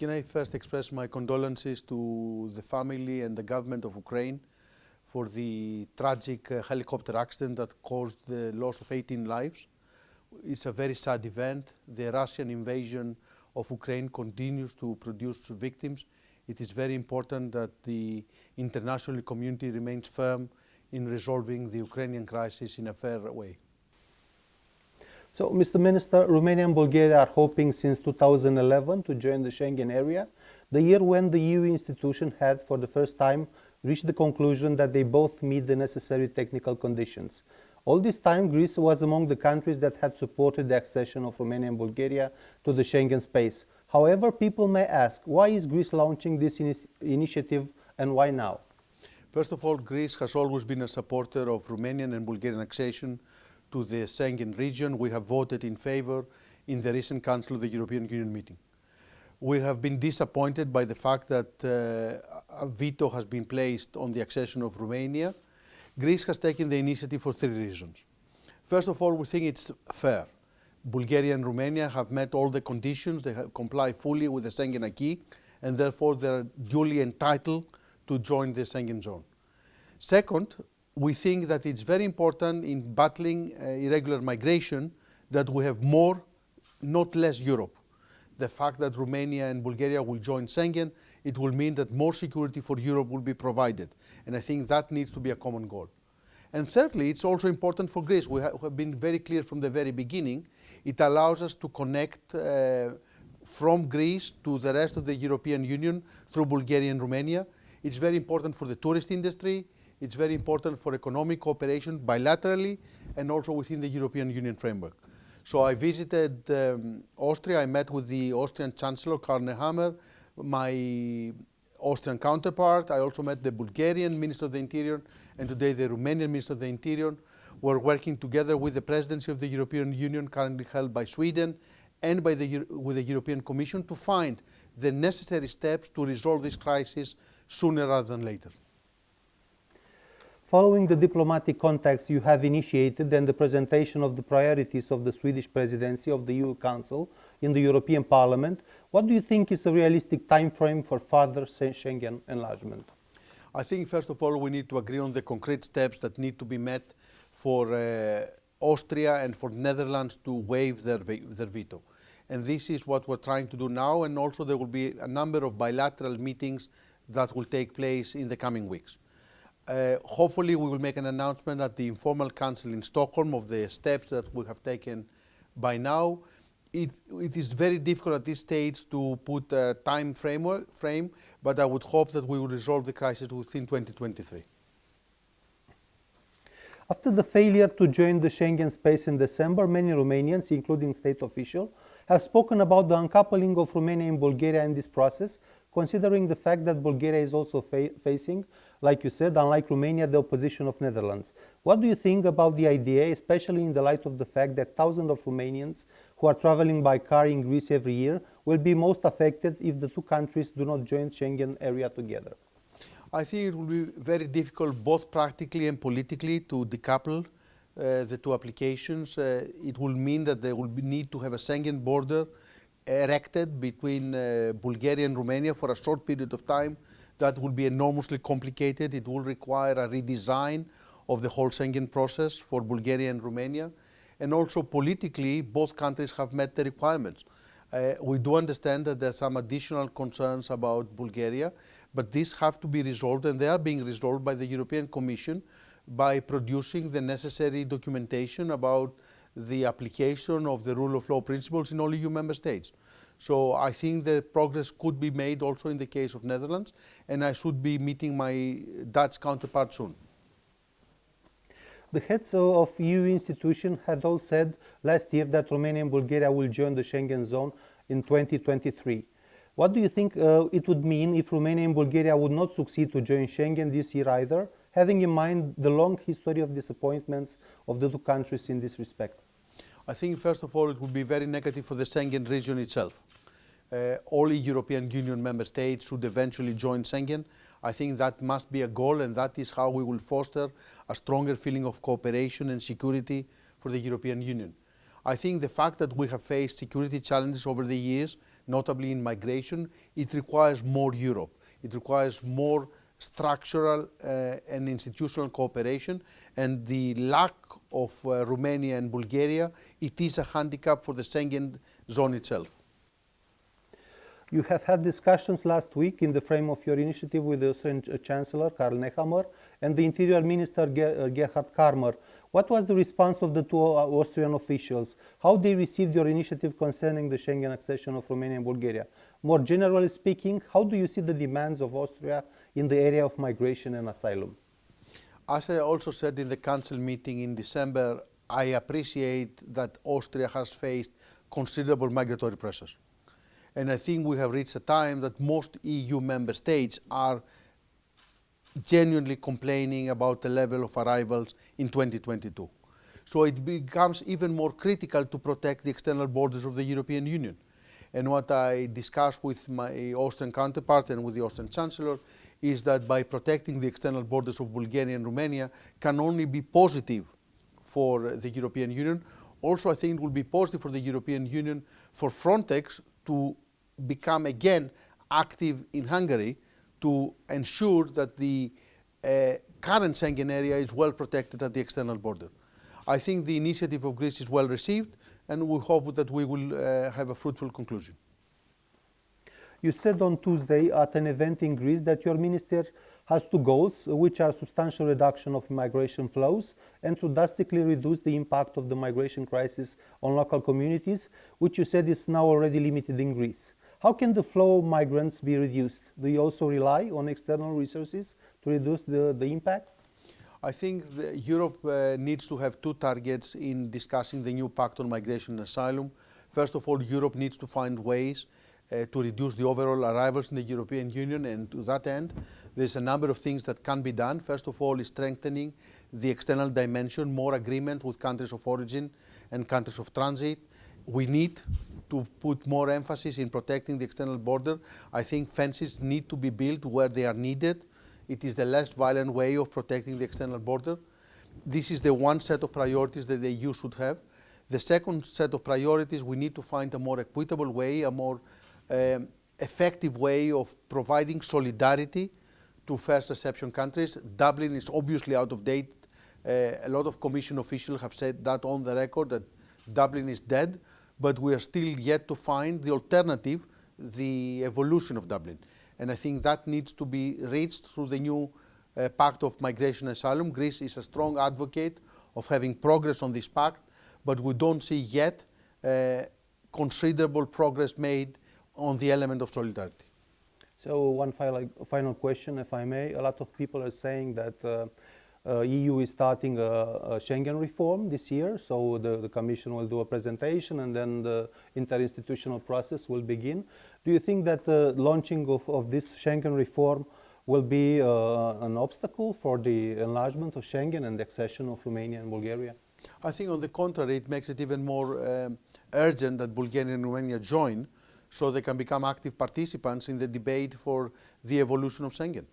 Can I first express my condolences to the family and the government of Ukraine for the tragic helicopter accident that caused the loss of 18 lives. It's a very sad event. The Russian invasion of Ukraine continues to produce victims. It is very important that the international community remains firm in resolving the Ukrainian crisis in a fair way. So, Mr. Minister, Romania and Bulgaria are hoping since 2011 to join the Schengen area, the year when the EU institution had, for the first time, reached the conclusion that they both meet the necessary technical conditions. All this time, Greece was among the countries that had supported the accession of Romania and Bulgaria to the Schengen space. However, people may ask, why is Greece launching this initiative and why now? First of all, Greece has always been a supporter of Romanian and Bulgarian accession to the Schengen region. We have voted in favor in the recent Council of the European Union meeting. We have been disappointed by the fact that a veto has been placed on the accession of Romania. Greece has taken the initiative for three reasons. First of all, we think it's fair. Bulgaria and Romania have met all the conditions, they have complied fully with the Schengen acquis, and therefore they are duly entitled to join the Schengen zone. Second, we think that it's very important in battling irregular migration that we have more, not less Europe. The fact that Romania and Bulgaria will join Schengen, it will mean that more security for Europe will be provided. And I think that needs to be a common goal. And thirdly, it's also important for Greece. We have been very clear from the very beginning. It allows us to connect from Greece to the rest of the European Union through Bulgaria and Romania. It's very important for the tourist industry. It's very important for economic cooperation bilaterally and also within the European Union framework. So I visited Austria. I met with the Austrian Chancellor, Karl Nehammer, my Austrian counterpart. I also met the Bulgarian Minister of the Interior and today the Romanian Minister of the Interior. We're working together with the Presidency of the European Union, currently held by Sweden, and with the European Commission to find the necessary steps to resolve this crisis sooner rather than later. Following the diplomatic contacts you have initiated and the presentation of the priorities of the Swedish presidency of the EU Council in the European Parliament, what do you think is a realistic time frame for further Schengen enlargement? I think, first of all, we need to agree on the concrete steps that need to be met for Austria and for Netherlands to waive their veto. And this is what we're trying to do now, and also there will be a number of bilateral meetings that will take place in the coming weeks. Hopefully we will make an announcement at the informal council in Stockholm of the steps that we have taken by now. It is very difficult at this stage to put a time frame, but I would hope that we will resolve the crisis within 2023. After the failure to join the Schengen space in December, many Romanians, including state officials, have spoken about the uncoupling of Romania and Bulgaria in this process, considering the fact that Bulgaria is also facing, like you said, unlike Romania, the opposition of Netherlands. What do you think about the idea, especially in the light of the fact that thousands of Romanians who are traveling by car in Greece every year will be most affected if the two countries do not join Schengen area together? I think it will be very difficult both practically and politically to decouple the two applications. It will mean that there will be need to have a Schengen border erected between Bulgaria and Romania for a short period of time. That will be enormously complicated. It will require a redesign of the whole Schengen process for Bulgaria and Romania. And also politically, both countries have met the requirements. We do understand that there are some additional concerns about Bulgaria, but these have to be resolved, and they are being resolved by the European Commission by producing the necessary documentation about the application of the rule of law principles in all EU member states. So I think the progress could be made also in the case of Netherlands, and I should be meeting my Dutch counterpart soon. The heads of EU institutions had all said last year that Romania and Bulgaria will join the Schengen zone in 2023. What do you think it would mean if Romania and Bulgaria would not succeed to join Schengen this year either, having in mind the long history of disappointments of the two countries in this respect? I think, first of all, it would be very negative for the Schengen region itself. All European Union member states should eventually join Schengen. I think that must be a goal, and that is how we will foster a stronger feeling of cooperation and security for the European Union. I think the fact that we have faced security challenges over the years notably in migration, it requires more Europe. It requires more structural and institutional cooperation, and the lack of Romania and Bulgaria, it is a handicap for the Schengen zone itself. You have had discussions last week in the frame of your initiative with the Austrian Chancellor Karl Nehammer and the Interior Minister Gerhard Karmer. What was the response of the two Austrian officials? How they received your initiative concerning the Schengen accession of Romania and Bulgaria? More generally speaking, how do you see the demands of Austria in the area of migration and asylum? As I also said in the Council meeting in December, I appreciate that Austria has faced considerable migratory pressures. And I think we have reached a time that most EU member states are genuinely complaining about the level of arrivals in 2022. So it becomes even more critical to protect the external borders of the European Union. And what I discussed with my Austrian counterpart and with the Austrian Chancellor is that by protecting the external borders of Bulgaria and Romania can only be positive for the European Union. Also, I think it will be positive for the European Union for Frontex to become again active in Hungary to ensure that the current Schengen area is well protected at the external border. I think the initiative of Greece is well received, and we hope that we will have a fruitful conclusion. You said on Tuesday at an event in Greece that your minister has two goals, which are substantial reduction of migration flows and to drastically reduce the impact of the migration crisis on local communities, which you said is now already limited in Greece. How can the flow of migrants be reduced? Do you also rely on external resources to reduce the impact? I think Europe needs to have two targets in discussing the new pact on migration and asylum. First of all, Europe needs to find ways to reduce the overall arrivals in the European Union, and to that end, there's a number of things that can be done. First of all is strengthening the external dimension, more agreement with countries of origin and countries of transit. We need to put more emphasis in protecting the external border. I think fences need to be built where they are needed. It is the less violent way of protecting the external border. This is the one set of priorities that the EU should have. The second set of priorities, we need to find a more equitable way, a more effective way of providing solidarity to first reception countries. Dublin is obviously out of date. A lot of Commission officials have said that on the record, that Dublin is dead, but we are still yet to find the alternative, the evolution of Dublin. And I think that needs to be reached through the new Pact of Migration and Asylum. Greece is a strong advocate of having progress on this pact, but we don't see yet considerable progress made on the element of solidarity. So one final question, if I may. A lot of people are saying that EU is starting a Schengen reform this year, so the Commission will do a presentation and then the interinstitutional process will begin. Do you think that the launching of this Schengen reform will be an obstacle for the enlargement of Schengen and the accession of Romania and Bulgaria? I think on the contrary, it makes it even more urgent that Bulgaria and Romania join so they can become active participants in the debate for the evolution of Schengen.